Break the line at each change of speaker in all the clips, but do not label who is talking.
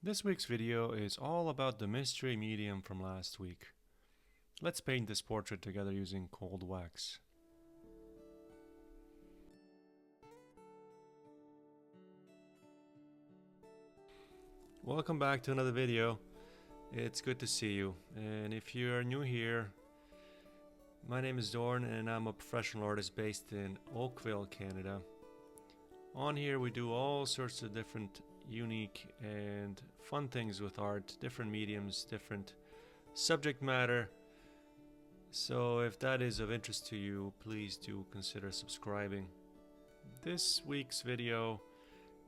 This week's video is all about the mystery medium from last week. Let's paint this portrait together using cold wax. Welcome back to another video. It's good to see you, and if you are new here, my name is Dorn and I'm a professional artist based in Oakville, Canada. On here we do all sorts of different unique and fun things with art, different mediums, different subject matter. So if that is of interest to you, please do consider subscribing. This week's video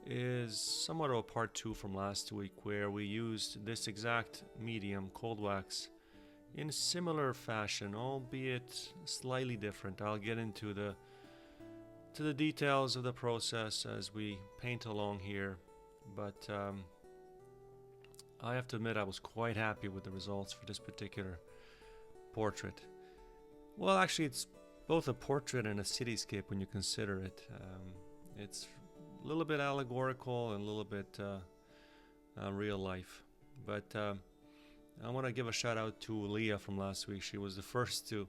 is somewhat of a part 2 from last week, where we used this exact medium, cold wax, in a similar fashion, albeit slightly different. I'll get into the details of the process as we paint along here, but I have to admit I was quite happy with the results for this particular portrait. Well, actually it's both a portrait and a cityscape when you consider it. It's a little bit allegorical and a little bit real life, but I want to give a shout out to Leah from last week. She was the first to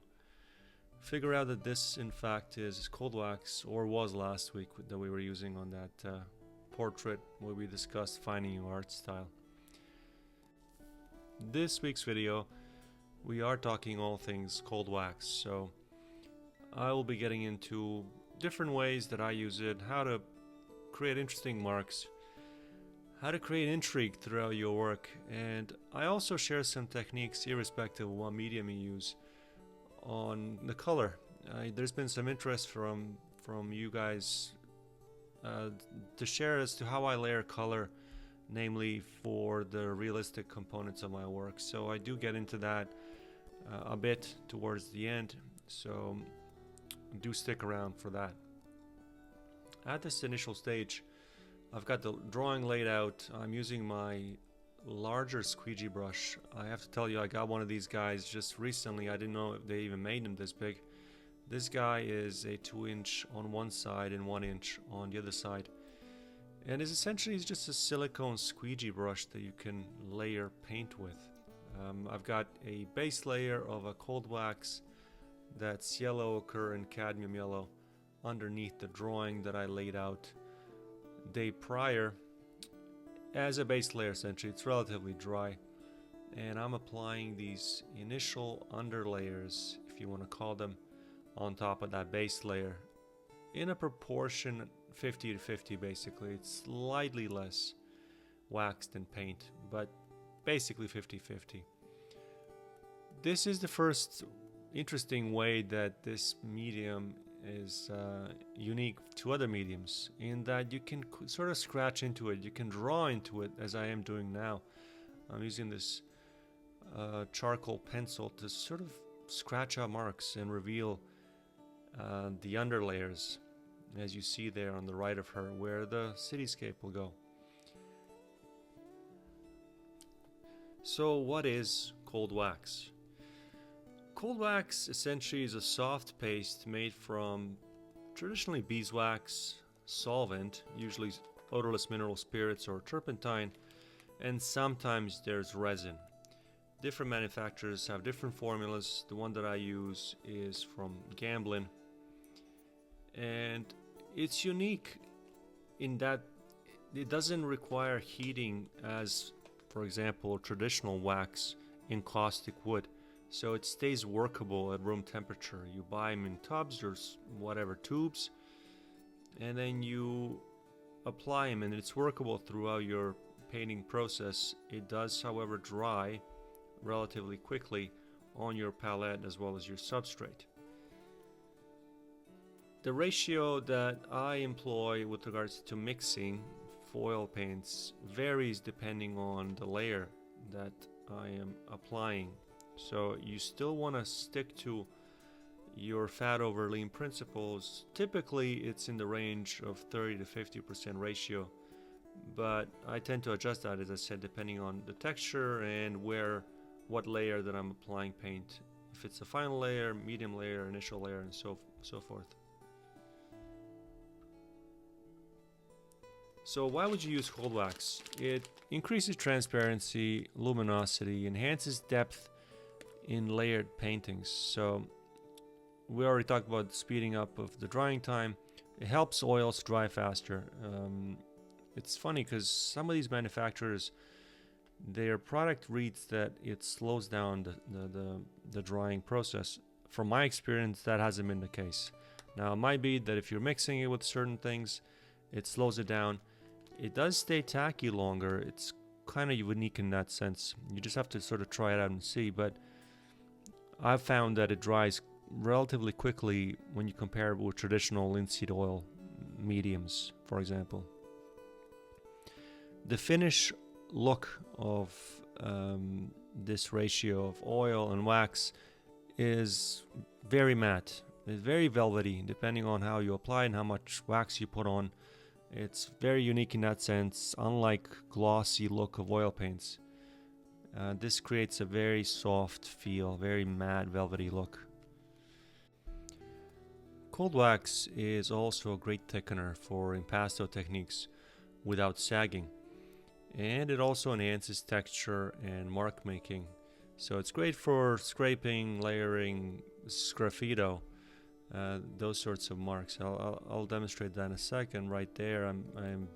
figure out that this in fact is cold wax, or was last week, that we were using on that portrait where we discussed finding your art style. This week's video we are talking all things cold wax, so I will be getting into different ways that I use it, how to create interesting marks, how to create intrigue throughout your work, and I also share some techniques irrespective of what medium you use on the color. There's been some interest from you guys to share as to how I layer color, namely for the realistic components of my work. So I do get into that a bit towards the end, so do stick around for that. At this initial stage, I've got the drawing laid out. I'm using my larger squeegee brush. I have to tell you, I got one of these guys just recently. I didn't know if they even made them this big. This guy is a 2-inch on one side and 1-inch on the other side, and is essentially just a silicone squeegee brush that you can layer paint with. I've got a base layer of a cold wax that's yellow ochre and cadmium yellow underneath the drawing that I laid out day prior as a base layer. Essentially it's relatively dry, and I'm applying these initial underlayers, if you want to call them, on top of that base layer in a proportion 50 to 50. Basically it's slightly less wax than paint, but basically 50-50. This is the first interesting way that this medium is unique to other mediums, in that you can sort of scratch into it, you can draw into it, as I am doing now. I'm using this charcoal pencil to sort of scratch out marks and reveal the underlayers, as you see there on the right of her, where the cityscape will go. So what is cold wax? Cold wax essentially is a soft paste made from traditionally beeswax, solvent, usually odorless mineral spirits or turpentine, and sometimes there's resin. Different manufacturers have different formulas. The one that I use is from Gamblin, and it's unique in that it doesn't require heating as, for example, traditional wax in caustic wood. So it stays workable at room temperature. You buy them in tubs or whatever, tubes, and then you apply them, and it's workable throughout your painting process. It does, however, dry relatively quickly on your palette as well as your substrate. The ratio that I employ with regards to mixing foil paints varies depending on the layer that I am applying. So you still want to stick to your fat over lean principles. Typically it's in the range of 30 to 50% ratio, but I tend to adjust that, as I said, depending on the texture and what layer that I'm applying paint. If it's a final layer, medium layer, initial layer, and so forth. So why would you use cold wax? It increases transparency, luminosity, enhances depth in layered paintings. So we already talked about speeding up of the drying time. It helps oils dry faster. It's funny because some of these manufacturers, their product reads that it slows down the drying process. From my experience, that hasn't been the case. Now, it might be that if you're mixing it with certain things, it slows it down. It does stay tacky longer. It's kind of unique in that sense. You just have to sort of try it out and see. But I've found that it dries relatively quickly when you compare it with traditional linseed oil mediums, for example. The finish look of this ratio of oil and wax is very matte. It's very velvety, depending on how you apply and how much wax you put on. It's very unique in that sense, unlike glossy look of oil paints. This creates a very soft feel, very matte, velvety look. Cold wax is also a great thickener for impasto techniques without sagging, and it also enhances texture and mark making. So it's great for scraping, layering, sgraffito, those sorts of marks. I'll demonstrate that in a second. Right there, I'm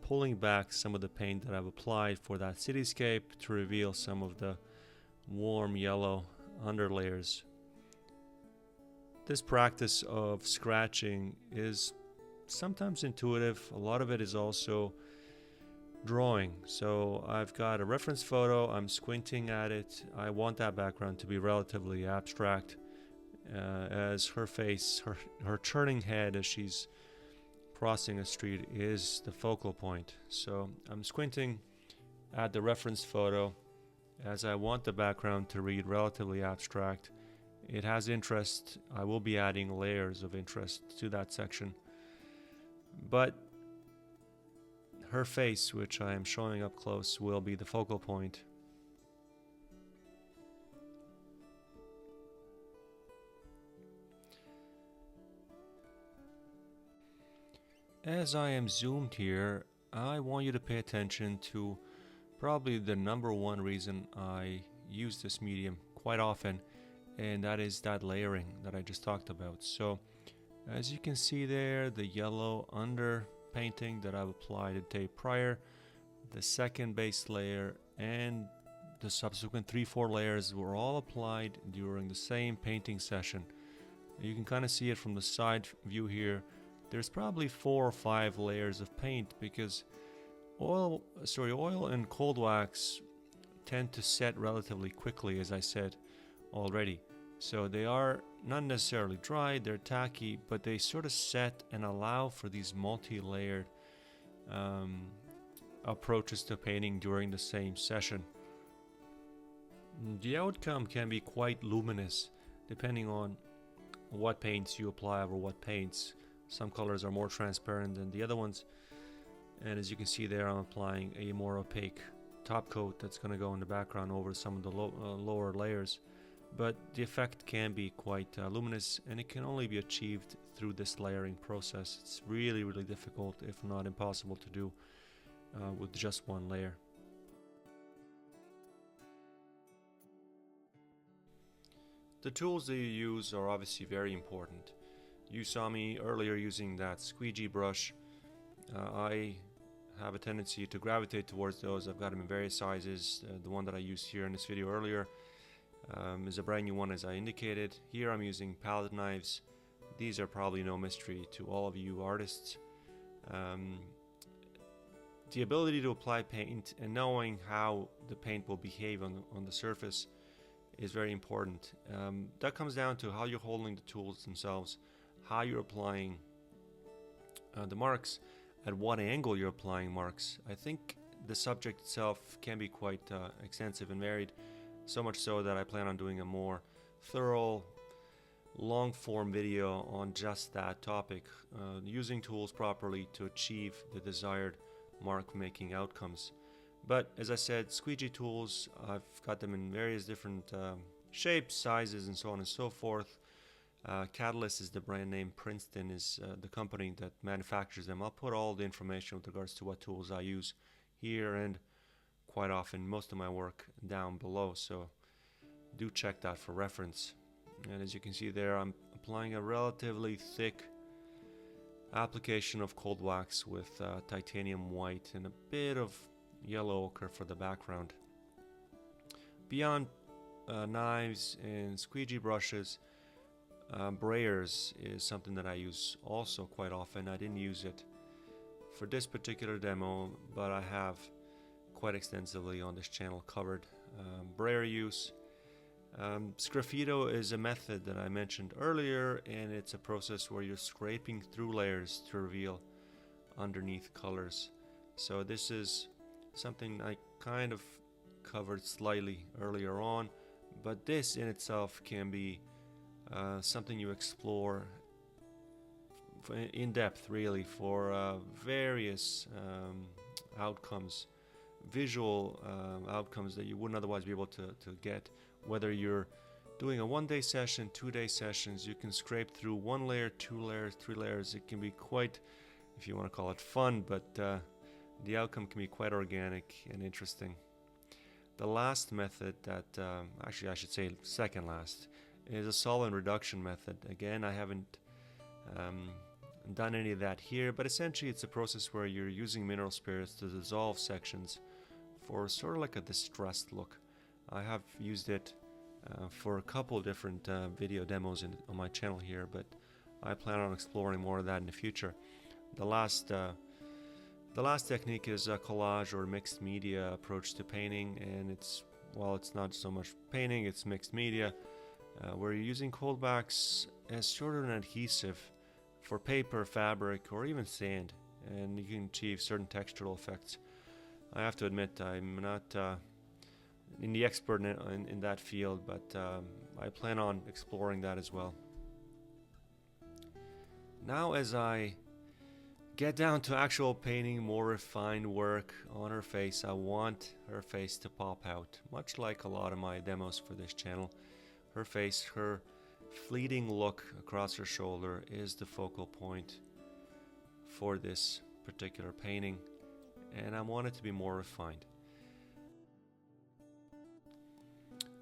pulling back some of the paint that I've applied for that cityscape to reveal some of the warm yellow underlayers. This practice of scratching is sometimes intuitive. A lot of it is also drawing. So I've got a reference photo, I'm squinting at it. I want that background to be relatively abstract, as her face, her turning head as she's crossing a street is the focal point. So I'm squinting at the reference photo as I want the background to read relatively abstract. It has interest. I will be adding layers of interest to that section. But her face, which I am showing up close, will be the focal point. As I am zoomed here, I want you to pay attention to probably the number one reason I use this medium quite often, and that is that layering that I just talked about. So as you can see there, the yellow under painting that I've applied a day prior, the second base layer, and the subsequent 3-4 layers were all applied during the same painting session. You can kind of see it from the side view here. There's probably 4 or 5 layers of paint because oil and cold wax tend to set relatively quickly, as I said already. So they are not necessarily dry, they're tacky, but they sort of set and allow for these multi-layered approaches to painting during the same session. The outcome can be quite luminous depending on what paints you apply over what paints. Some colors are more transparent than the other ones, and as you can see there, I'm applying a more opaque top coat that's going to go in the background over some of the lower layers. But the effect can be quite luminous, and it can only be achieved through this layering process. It's really, really difficult, if not impossible, to do with just one layer. The tools that you use are obviously very important. You saw me earlier using that squeegee brush. I have a tendency to gravitate towards those. I've got them in various sizes. The one that I used here in this video earlier is a brand new one, as I indicated. Here I'm using palette knives. These are probably no mystery to all of you artists. The ability to apply paint and knowing how the paint will behave on the surface is very important. That comes down to how you're holding the tools themselves, how you're applying the marks, at what angle you're applying marks. I think the subject itself can be quite extensive and varied, so much so that I plan on doing a more thorough, long-form video on just that topic, using tools properly to achieve the desired mark-making outcomes. But as I said, squeegee tools, I've got them in various different shapes, sizes, and so on and so forth. Catalyst is the brand name. Princeton is the company that manufactures them. I'll put all the information with regards to what tools I use here and quite often most of my work down below, so do check that for reference. And as you can see there, I'm applying a relatively thick application of cold wax with titanium white and a bit of yellow ochre for the background. Beyond knives and squeegee brushes, brayers is something that I use also quite often. I didn't use it for this particular demo, but I have quite extensively on this channel covered brayer use. Sgraffito is a method that I mentioned earlier, and it's a process where you're scraping through layers to reveal underneath colors. So this is something I kind of covered slightly earlier on, but this in itself can be something you explore in depth, really, for various outcomes, visual outcomes that you wouldn't otherwise be able to get. Whether you're doing a 1-day session, 2-day sessions, you can scrape through 1 layer, 2 layers, 3 layers. It can be quite, if you want to call it fun, but the outcome can be quite organic and interesting. The last method that, actually I should say second last, is a solvent reduction method. Again, I haven't done any of that here, but essentially it's a process where you're using mineral spirits to dissolve sections for sort of like a distressed look. I have used it for a couple different video demos on my channel here, but I plan on exploring more of that in the future. The last technique is a collage or mixed media approach to painting, and it's not so much painting, it's mixed media, where you're using cold wax as sort of an adhesive for paper, fabric, or even sand, and you can achieve certain textural effects. I have to admit I'm not the expert in that field, but I plan on exploring that as well. Now, as I get down to actual painting, more refined work on her face, I want her face to pop out, much like a lot of my demos for this channel. Her face, her fleeting look across her shoulder is the focal point for this particular painting, and I want it to be more refined.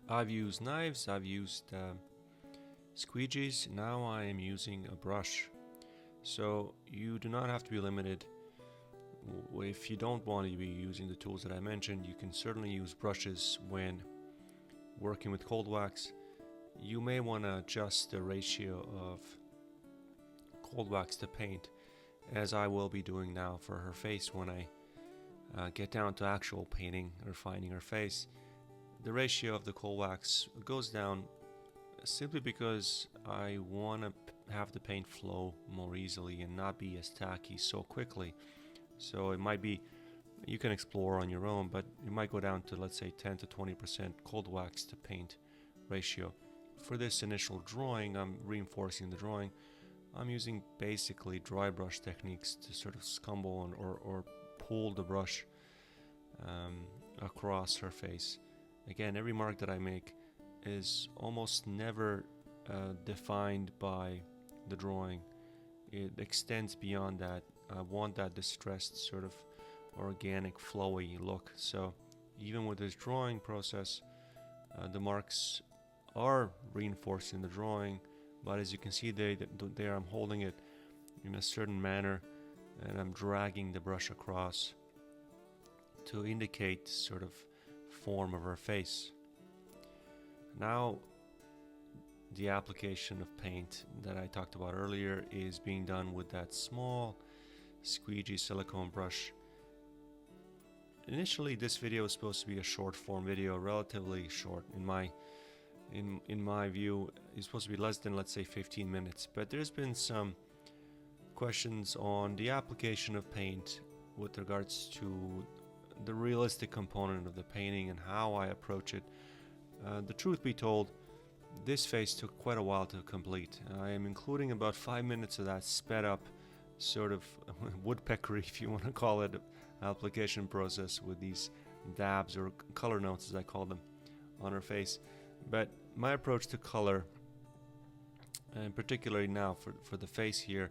I've used knives, I've used squeegees, now I am using a brush. So you do not have to be limited. If you don't want to be using the tools that I mentioned, you can certainly use brushes when working with cold wax. You may want to adjust the ratio of cold wax to paint, as I will be doing now for her face when I get down to actual painting or refining her face. The ratio of the cold wax goes down simply because I want to have the paint flow more easily and not be as tacky so quickly. So it might be, you can explore on your own, but you might go down to, let's say, 10 to 20% cold wax to paint ratio. For this initial drawing, I'm reinforcing the drawing. I'm using basically dry brush techniques to sort of scumble or pull the brush across her face. Again, every mark that I make is almost never defined by the drawing. It extends beyond that. I want that distressed sort of organic, flowy look. So even with this drawing process, the marks are reinforcing the drawing, but as you can see there I'm holding it in a certain manner and I'm dragging the brush across to indicate sort of form of her face. Now the application of paint that I talked about earlier is being done with that small squeegee silicone brush. Initially this video was supposed to be a short form video, relatively short in my view. It's supposed to be less than, let's say, 15 minutes, but there's been some questions on the application of paint with regards to the realistic component of the painting and how I approach it. The truth be told, this face took quite a while to complete. I am including about 5 minutes of that sped up sort of woodpeckery, if you want to call it, application process with these dabs or color notes, as I call them, on her face. But my approach to color and particularly now for the face here,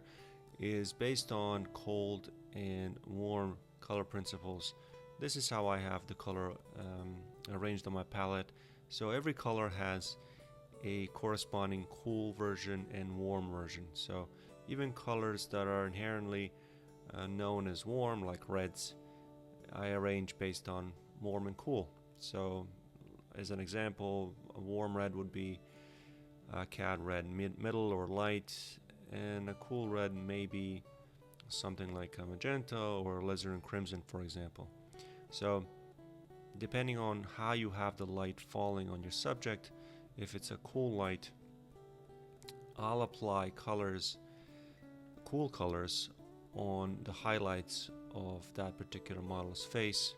is based on cold and warm color principles. This is how I have the color arranged on my palette. So every color has a corresponding cool version and warm version. So even colors that are inherently known as warm, like reds, I arrange based on warm and cool. So as an example, a warm red would be a cad red, middle or light, and a cool red may be something like a magenta or alizarin and crimson, for example. So depending on how you have the light falling on your subject, if it's a cool light, I'll apply colors, cool colors, on the highlights of that particular model's face,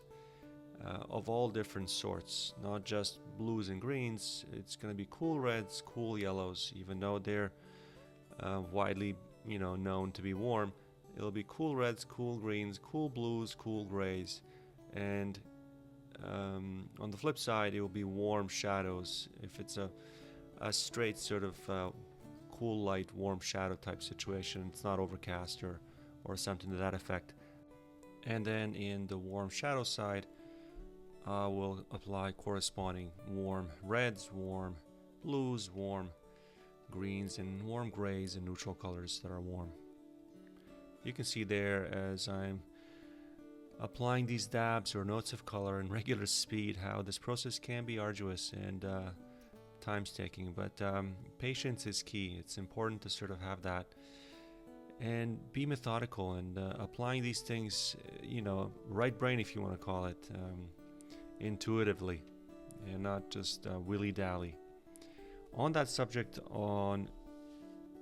of all different sorts, not just blues and greens. It's going to be cool reds, cool yellows, even though they're widely known to be warm. It'll be cool reds, cool greens, cool blues, cool grays, and on the flip side, it will be warm shadows if it's a straight sort of cool light, warm shadow type situation. It's not overcast or something to that effect. And then in the warm shadow side, I will apply corresponding warm reds, warm blues, warm greens, and warm grays and neutral colors that are warm. You can see there as I'm applying these dabs or notes of color in regular speed how this process can be arduous and time-taking, but patience is key. It's important to sort of have that and be methodical and applying these things, right brain if you want to call it, intuitively and not just willy-dally. On that subject, on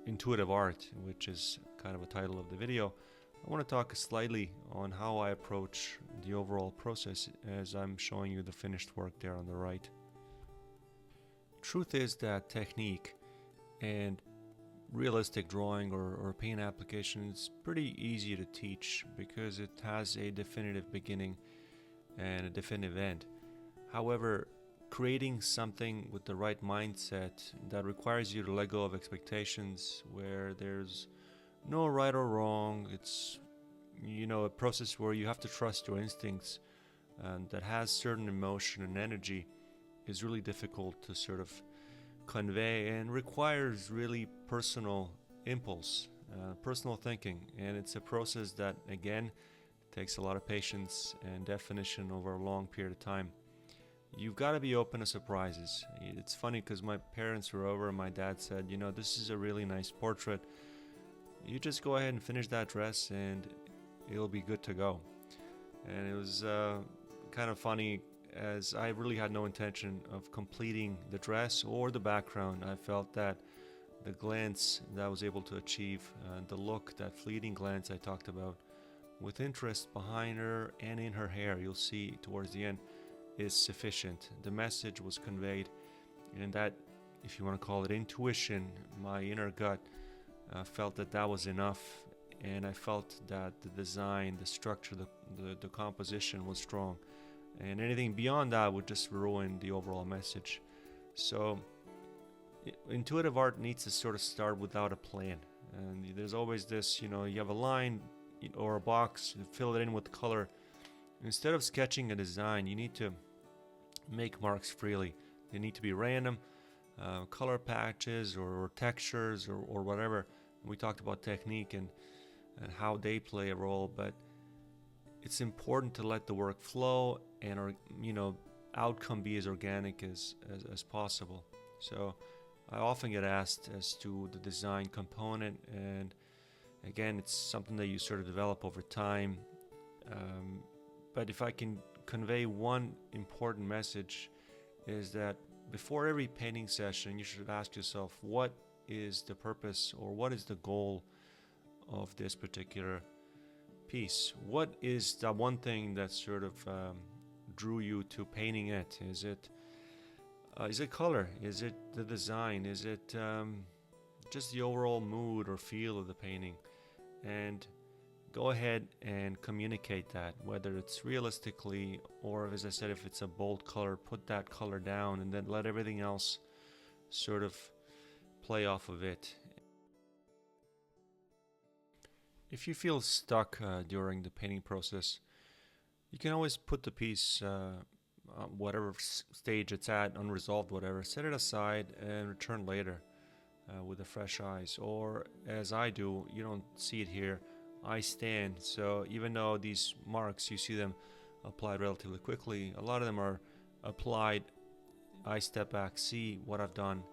intuitive art, which is kind of a title of the video, I want to talk slightly on how I approach the overall process as I'm showing you the finished work there on the right. Truth is that technique and realistic drawing or paint application is pretty easy to teach because it has a definitive beginning and a definitive end. However, creating something with the right mindset that requires you to let go of expectations, where there's no right or wrong, it's a process where you have to trust your instincts and that has certain emotion and energy, is really difficult to sort of convey and requires really personal impulse, personal thinking, and it's a process that again takes a lot of patience and definition over a long period of time. You've got to be open to surprises. It's funny because my parents were over and my dad said, this is a really nice portrait. You just go ahead and finish that dress and it'll be good to go. And it was kind of funny as I really had no intention of completing the dress or the background. I felt that the glance that I was able to achieve, the look, that fleeting glance I talked about, with interest behind her and in her hair, you'll see towards the end, is sufficient. The message was conveyed, and that, if you want to call it intuition, my inner gut felt that was enough, and I felt that the design, the structure, the composition was strong, and anything beyond that would just ruin the overall message. So intuitive art needs to sort of start without a plan, and there's always this, you have a line or a box, fill it in with color. Instead of sketching a design, you need to make marks freely. They need to be random, color patches or textures or whatever. We talked about technique and how they play a role, but it's important to let the work flow and outcome be as organic as possible. So I often get asked as to the design component, and again, it's something that you sort of develop over time. But if I can convey one important message, is that before every painting session, you should ask yourself, what is the purpose or what is the goal of this particular piece? What is the one thing that sort of drew you to painting it? Is it color? Is it the design? Is it just the overall mood or feel of the painting? And go ahead and communicate that, whether it's realistically or, as I said, if it's a bold color, put that color down and then let everything else sort of play off of it. If you feel stuck during the painting process, you can always put the piece, whatever stage it's at, unresolved, whatever, set it aside and return later with a fresh eyes. Or as I do, you don't see it here, I stand. So even though these marks, you see them applied relatively quickly, a lot of them are applied. I step back, see what I've done,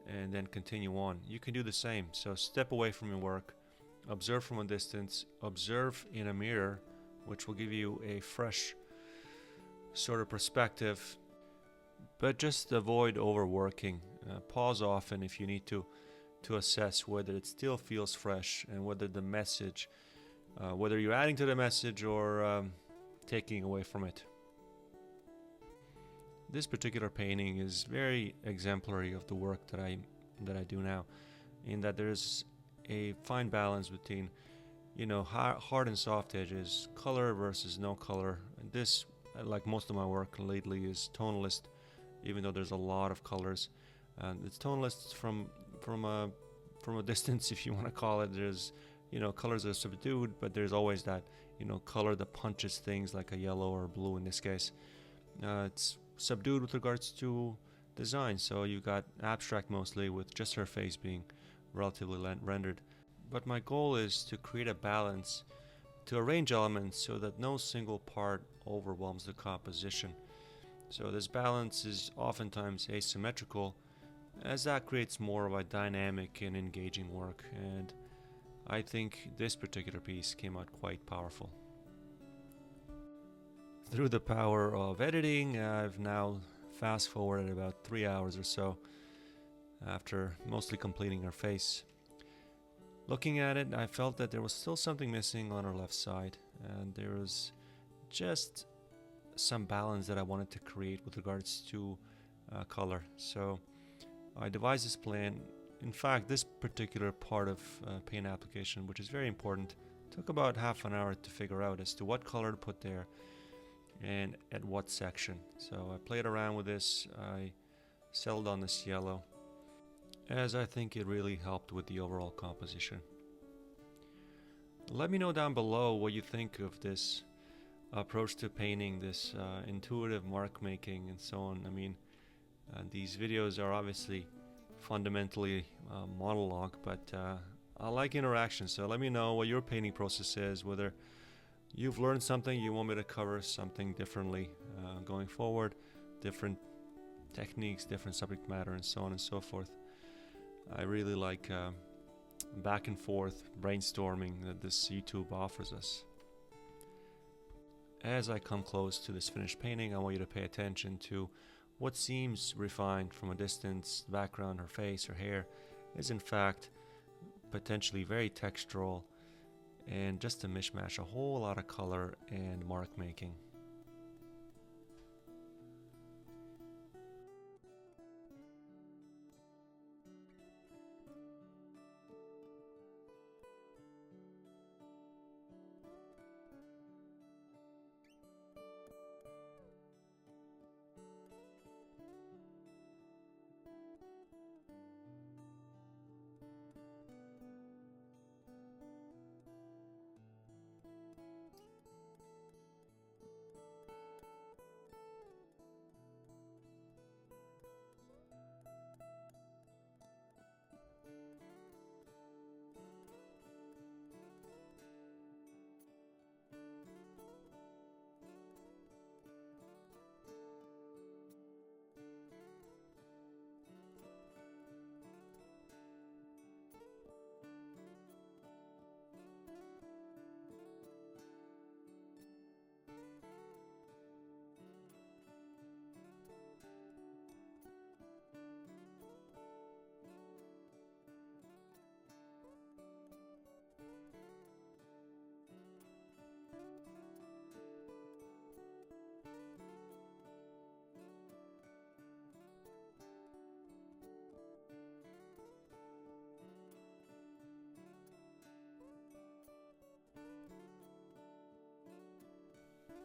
and then continue on. You can do the same. So step away from your work, observe from a distance, observe in a mirror, which will give you a fresh sort of perspective, but just avoid overworking. Pause often if you need to assess whether it still feels fresh and whether the message, whether you're adding to the message or taking away from it. This particular painting is very exemplary of the work that I do now, in that there's a fine balance between, hard and soft edges, color versus no color. And this, like most of my work lately, is tonalist, even though there's a lot of colors. It's tonalist from a distance, if you want to call it. There's, colors are subdued, but there's always that, color that punches things, like a yellow or blue in this case. It's subdued with regards to design, so you got abstract mostly, with just her face being relatively rendered. But my goal is to create a balance, to arrange elements so that no single part overwhelms the composition. So this balance is oftentimes asymmetrical, as that creates more of a dynamic and engaging work, and I think this particular piece came out quite powerful. Through the power of editing, I've now fast forwarded about 3 hours or so after mostly completing her face. Looking at it, I felt that there was still something missing on her left side, and there was just some balance that I wanted to create with regards to color. So I devised this plan. In fact, this particular part of paint application, which is very important, took about half an hour to figure out as to what color to put there and at what section. So I played around with this. I settled on this yellow, as I think it really helped with the overall composition. Let me know down below what you think of this approach to painting, this intuitive mark making and so on. I mean, these videos are obviously fundamentally monologue, but I like interaction, so let me know what your painting process is, whether you've learned something, you want me to cover something differently going forward, different techniques, different subject matter, and so on and so forth. I really like back and forth brainstorming that this YouTube offers us. As I come close to this finished painting, I want you to pay attention to what seems refined from a distance. The background, her face, her hair, is in fact potentially very textural and just a mishmash, a whole lot of color and mark making.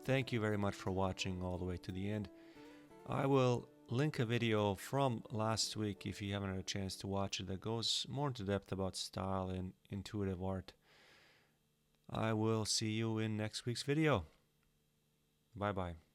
Thank you very much for watching all the way to the end. I will link a video from last week if you haven't had a chance to watch it, that goes more into depth about style and intuitive art. I will see you in next week's video. Bye bye.